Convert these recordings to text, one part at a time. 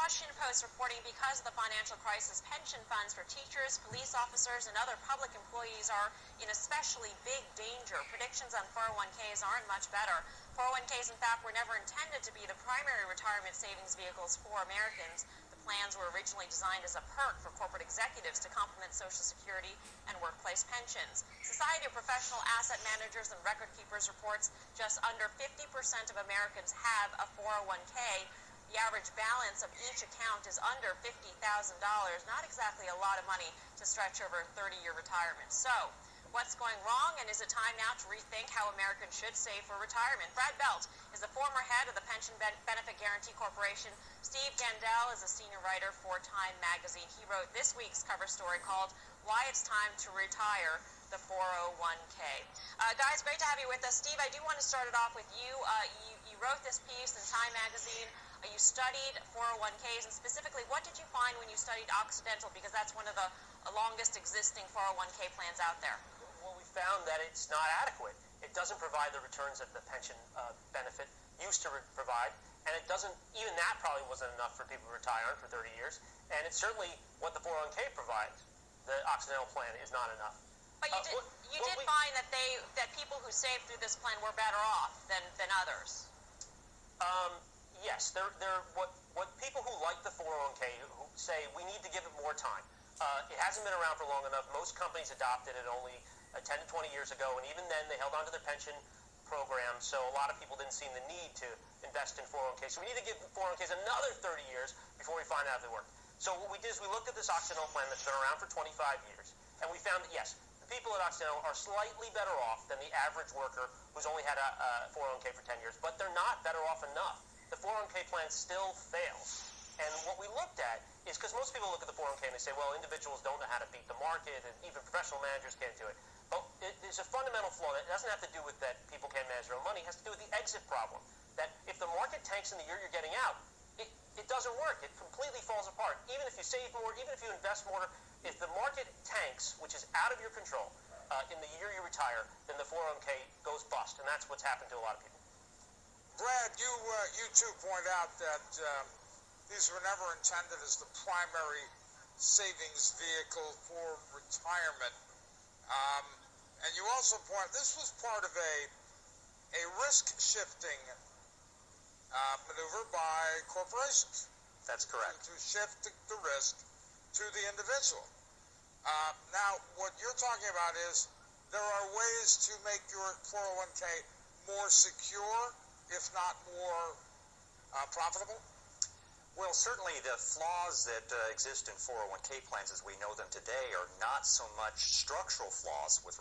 Washington Post reporting because of the financial crisis, pension funds for teachers, police officers, and other public employees are in especially big danger. Predictions on 401ks aren't much better. 401ks, in fact, were never intended to be the primary retirement savings vehicles for Americans. The plans were originally designed as a perk for corporate executives to complement Social Security and workplace pensions. Society of Professional Asset Managers and Record Keepers reports just under 50% of Americans have a 401k. The average balance of each account is under $50,000, not exactly a lot of money to stretch over a 30-year retirement. So, what's going wrong, and is it time now to rethink how Americans should save for retirement? Brad Belt is the former head of the Pension Benefit Guaranty Corporation. Steve Gandel is a senior writer for Time magazine. He wrote this week's cover story called Why It's Time to Retire the 401k. Guys, great to have you with us. Steve, I do want to start it off with you. You wrote this piece in Time magazine. You studied 401ks, and specifically, what did you find when you studied Occidental? Because that's one of the longest existing 401k plans out there. Well, we found that it's not adequate. It doesn't provide the returns that the pension benefit used to provide, and it doesn't, even that probably wasn't enough for people to retire on for 30 years, and it's certainly what the 401k provides. The Occidental plan is not enough. But you did find that people who saved through this plan were better off than others. Yes, what people who like the 401k who say we need to give it more time. It hasn't been around for long enough. Most companies adopted it only 10 to 20 years ago, and even then they held on to their pension program, so a lot of people didn't see the need to invest in 401k. So we need to give 401ks another 30 years before we find out if they work. So what we did is we looked at this Occidental plan that's been around for 25 years, and we found that, yes, the people at Occidental are slightly better off than the average worker who's only had a 401k for 10 years, but they're not better off enough. The 401k plan still fails. And what we looked at is, because most people look at the 401k and they say, well, individuals don't know how to beat the market, and even professional managers can't do it. But there's a fundamental flaw that doesn't have to do with that people can't manage their own money. It has to do with the exit problem. That if the market tanks in the year you're getting out, it doesn't work. It completely falls apart. Even if you save more, even if you invest more, if the market tanks, which is out of your control, in the year you retire, then the 401k goes bust. And that's what's happened to a lot of people. Brad, you too point out that these were never intended as the primary savings vehicle for retirement. And you also point, this was part of a risk-shifting maneuver by corporations. That's correct. To shift the risk to the individual. Now, what you're talking about is there are ways to make your 401k more secure, if not more profitable? Well, certainly the flaws that exist in 401k plans as we know them today are not so much structural flaws with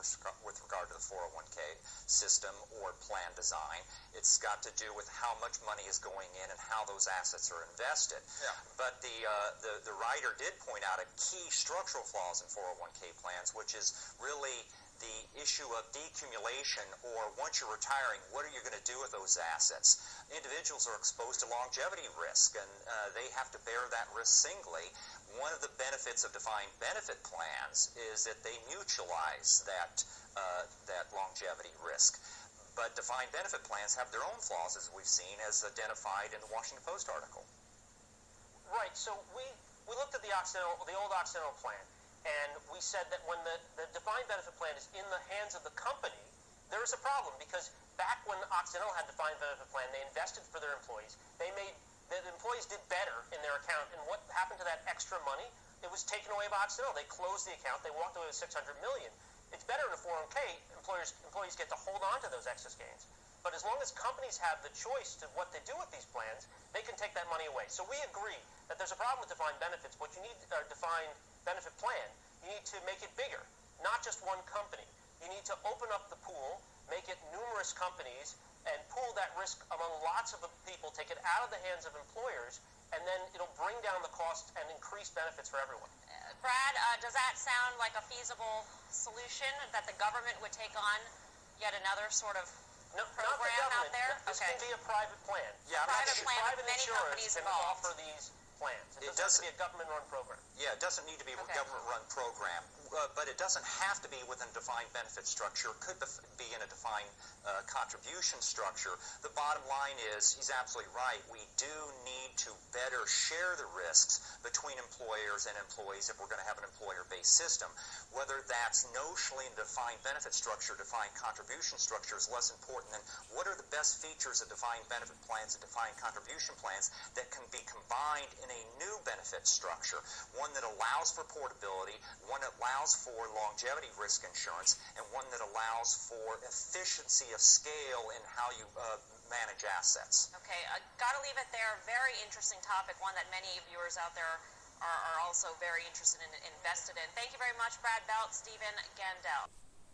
regard to the 401k system or plan design. It's got to do with how much money is going in and how those assets are invested. Yeah. But the writer did point out a key structural flaws in 401k plans, which is really the issue of decumulation, or once you're retiring, what are you going to do with those assets? Individuals are exposed to longevity risk, and they have to bear that risk singly. One of the benefits of defined benefit plans is that they mutualize that longevity risk. But defined benefit plans have their own flaws, as we've seen, as identified in the Washington Post article. Right. So we looked at the old Occidental plan. And we said that when the defined benefit plan is in the hands of the company, there is a problem, because back when Occidental had defined benefit plan, they invested for their employees. The employees did better in their account, and what happened to that extra money? It was taken away by Occidental. They closed the account. They walked away with $600 million. It's better in a 401k. Employees get to hold on to those excess gains. But as long as companies have the choice to what they do with these plans, they can take that money away. So we agree that there's a problem with defined benefits. What you need are defined benefit plan. You need to make it bigger, not just one company. You need to open up the pool, make it numerous companies, and pool that risk among lots of people, take it out of the hands of employers, and then it'll bring down the cost and increase benefits for everyone. Brad, does that sound like a feasible solution, that the government would take on yet another sort of program out there? This can be a private plan. Yeah, private plan with many companies involved. Offer these plans. It doesn't have to be a government-run program. Yeah, it doesn't need to be a government-run program, but it doesn't have to be within a defined benefit structure. It could be in a defined contribution structure. The bottom line is, he's absolutely right. We do need to better share the risks between employers and employees if we're going to have an employer-based system. Whether that's notionally in defined benefit structure, defined contribution structure is less important than what are the best features of defined benefit plans and defined contribution plans that can be combined in a new benefit structure, one that allows for portability, one that allows for longevity risk insurance, and one that allows for efficiency of scale in how you manage assets. Okay, got to leave it there. Very interesting topic, one that many viewers out there are also very interested in, invested in. Thank you very much, Brad Belt, Stephen Gandel.